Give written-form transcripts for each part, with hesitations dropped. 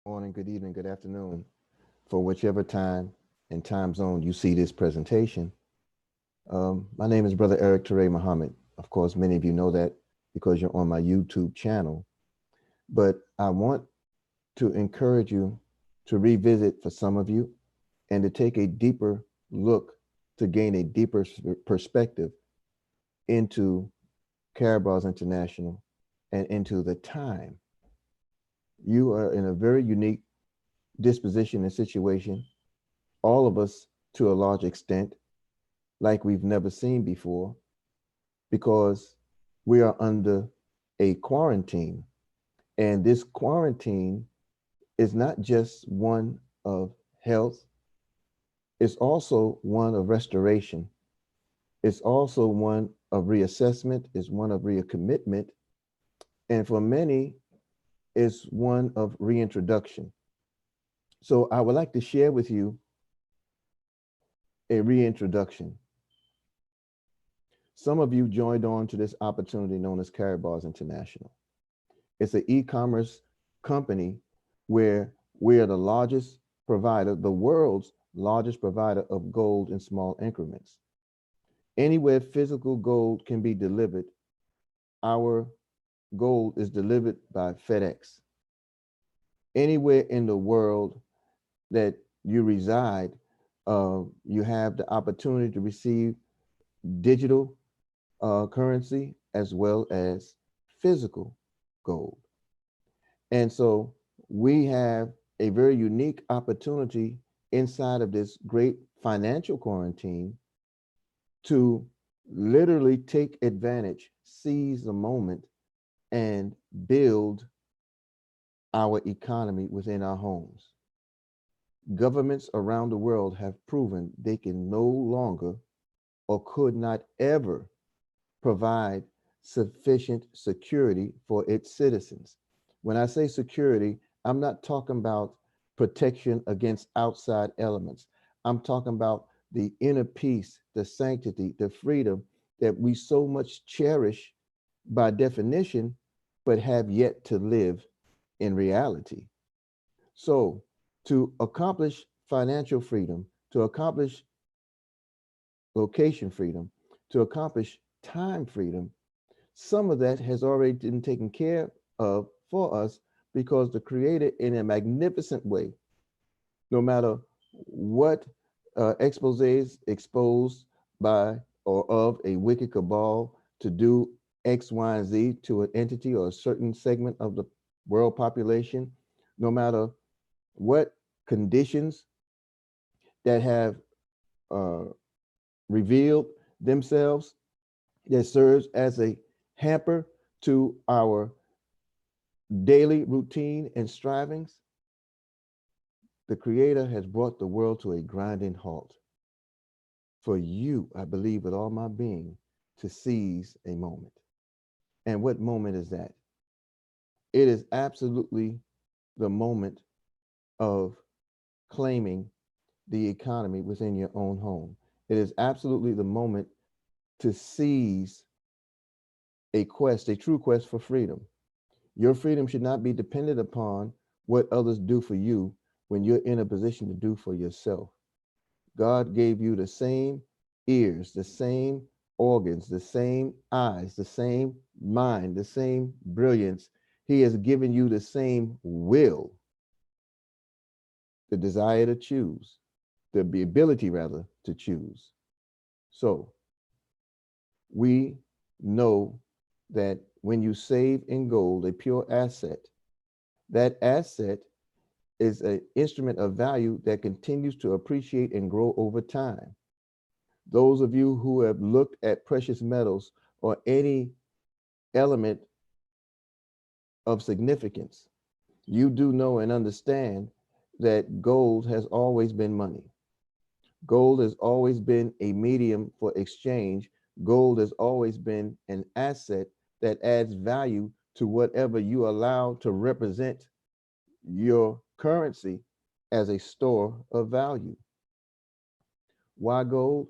Morning, good evening, good afternoon, for whichever time and time zone you see this presentation. My name is Brother Eric Ture Muhammad. Of course, many of you know that because you're on my YouTube channel. But I want to encourage you to revisit for some of you and to take a deeper look to gain a deeper perspective into KARATBARS International and into the time. You are in a very unique disposition and situation, all of us to a large extent, like we've never seen before, because we are under a quarantine. And this quarantine is not just one of health, it's also one of restoration. It's also one of reassessment, it's one of recommitment, and for many, it's one of reintroduction. So I would like to share with you a reintroduction. Some of you joined on to this opportunity known as KARATBARS International. It's an e-commerce company where we are the largest provider, the world's largest provider of gold in small increments. Anywhere physical gold can be delivered, our gold is delivered by FedEx. Anywhere in the world that you reside, you have the opportunity to receive digital currency as well as physical gold. And so we have a very unique opportunity inside of this great financial quarantine to literally take advantage, seize the moment, and build our economy within our homes. Governments around the world have proven they can no longer or could not ever provide sufficient security for its citizens. When I say security, I'm not talking about protection against outside elements. I'm talking about the inner peace, the sanctity, the freedom that we so much cherish by definition, but have yet to live in reality. So, to accomplish financial freedom, to accomplish location freedom, to accomplish time freedom, some of that has already been taken care of for us because the Creator, in a magnificent way, no matter what exposés exposed by or of a wicked cabal to do X, Y, and Z to an entity or a certain segment of the world population, no matter what conditions that have uh, revealed themselves that serves as a hamper to our daily routine and strivings, the Creator has brought the world to a grinding halt. For you, I believe with all my being, to seize a moment. And what moment is that? It is absolutely the moment of claiming the economy within your own home. It is absolutely the moment to seize a quest, a true quest for freedom. Your freedom should not be dependent upon what others do for you when you're in a position to do for yourself. God gave you the same ears, the same organs, the same eyes, the same mind, the same brilliance. He has given you the same will, the desire to choose, the ability rather to choose. So we know that when you save in gold, a pure asset, that asset is an instrument of value that continues to appreciate and grow over time. Those of you who have looked at precious metals or any element of significance, you do know and understand that gold has always been money. Gold has always been a medium for exchange. Gold has always been an asset that adds value to whatever you allow to represent your currency as a store of value. Why gold?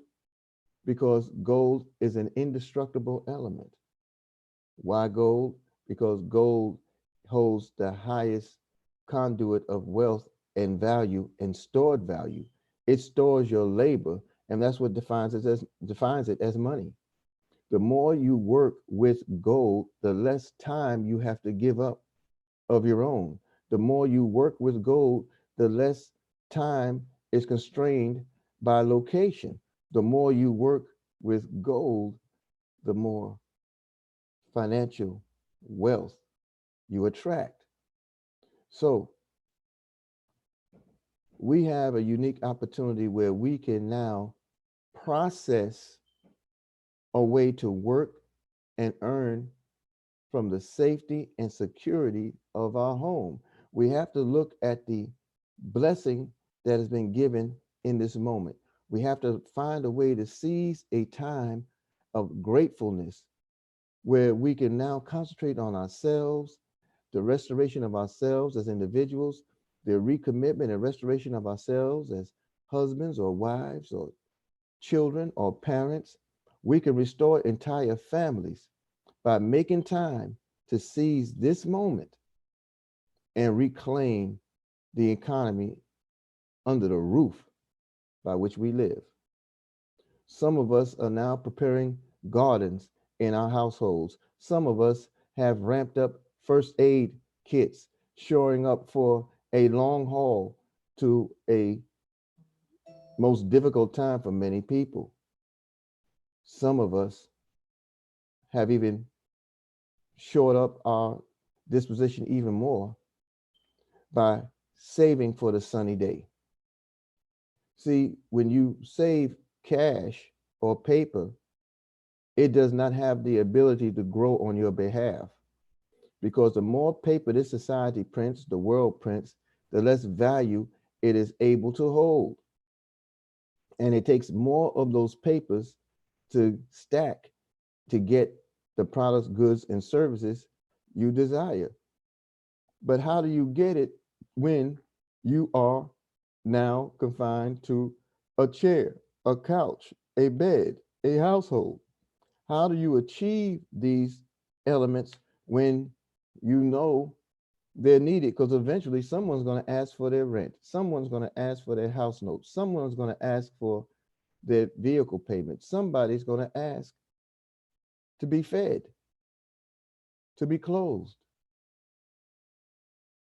Because gold is an indestructible element. Why gold? Because gold holds the highest conduit of wealth and value and stored value. It stores your labor, and that's what defines it as money. The more you work with gold, the less time you have to give up of your own. The more you work with gold, the less time is constrained by location. The more you work with gold, the more financial wealth you attract. So we have a unique opportunity where we can now process a way to work and earn from the safety and security of our home. We have to look at the blessing that has been given in this moment. We have to find a way to seize a time of gratefulness where we can now concentrate on ourselves, the restoration of ourselves as individuals, the recommitment and restoration of ourselves as husbands or wives or children or parents. We can restore entire families by making time to seize this moment and reclaim the economy under the roof by which we live. Some of us are now preparing gardens in our households. Some of us have ramped up first aid kits, shoring up for a long haul to a most difficult time for many people. Some of us have even shored up our disposition even more by saving for the sunny day. See, when you save cash or paper, it does not have the ability to grow on your behalf, because the more paper this society prints, the world prints, the less value it is able to hold. And it takes more of those papers to stack to get the products, goods, and services you desire. But how do you get it when you are now confined to a chair, a couch, a bed, a household? How do you achieve these elements when you know they're needed? Because eventually someone's going to ask for their rent. Someone's going to ask for their house note. Someone's going to ask for their vehicle payment. Somebody's going to ask to be fed, to be clothed.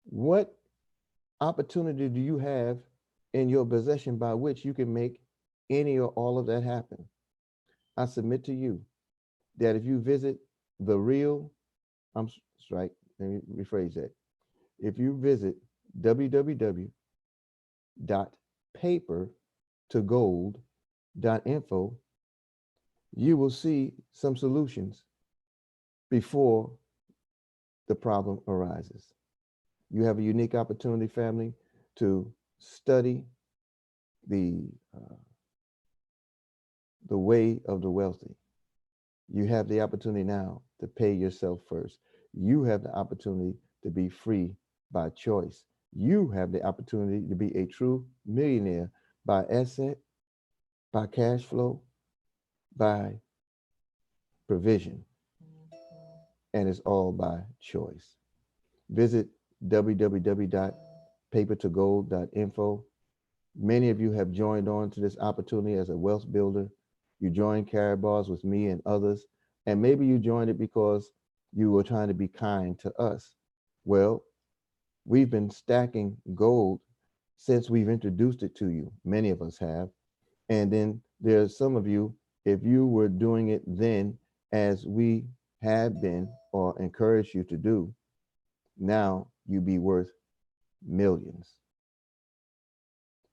What opportunity do you have in your possession by which you can make any or all of that happen? I submit to you that if you visit the real, I'm right, let me rephrase that. If you visit www.papertogold.info, you will see some solutions before the problem arises. You have a unique opportunity, family, to study the way of the wealthy. You have the opportunity now to pay yourself first. You have the opportunity to be free by choice. You have the opportunity to be a true millionaire by asset, by cash flow, by provision. And it's all by choice. Visit www.papertogold.info. Many of you have joined on to this opportunity as a wealth builder. You joined KARATBARS with me and others, and maybe you joined it because you were trying to be kind to us. Well, we've been stacking gold since we've introduced it to you. Many of us have. And then there's some of you, if you were doing it then as we have been or encouraged you to do, now you'd be worth millions.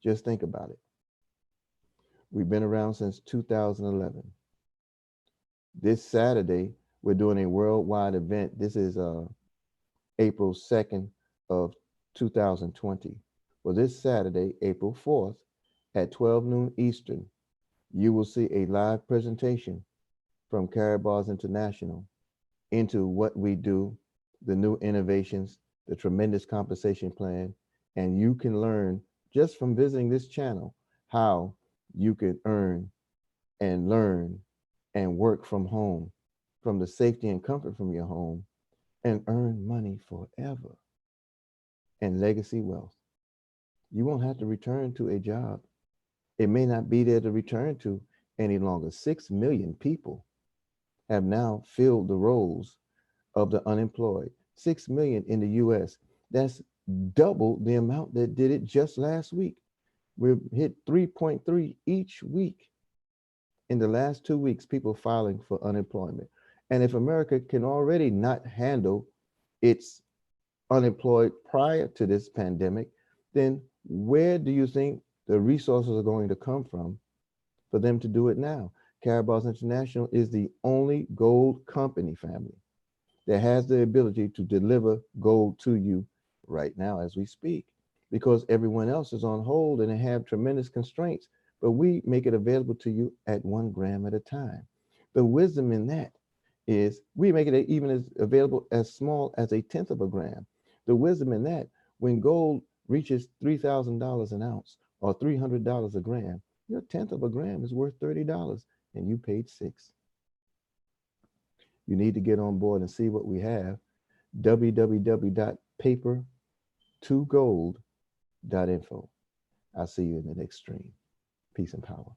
Just think about it. We've been around since 2011. This Saturday, we're doing a worldwide event. This is April 2nd of 2020. Well, this Saturday, April 4th, at 12 noon Eastern, you will see a live presentation from KARATBARS International into what we do, the new innovations, the tremendous compensation plan, and you can learn just from visiting this channel how you can earn and learn and work from home, from the safety and comfort from your home, and earn money forever. and legacy wealth. You won't have to return to a job. It may not be there to return to any longer. 6 million people have now filled the roles of the unemployed. 6 million in the US. That's double the amount that did it just last week. We've hit 3.3 each week. In the last 2 weeks, people filing for unemployment. And if America can already not handle its unemployed prior to this pandemic, then where do you think the resources are going to come from for them to do it now? KARATBARS International is the only gold company, family, that has the ability to deliver gold to you right now as we speak, because everyone else is on hold and they have tremendous constraints, but we make it available to you at 1 gram at a time. The wisdom in that is we make it even as available as small as 1/10 of a gram. The wisdom in that, when gold reaches $3,000 an ounce or $300 a gram, your 1/10 of a gram is worth $30 and you paid 6. You need to get on board and see what we have. www.paper2gold.info. I'll see you in the next stream. Peace and power.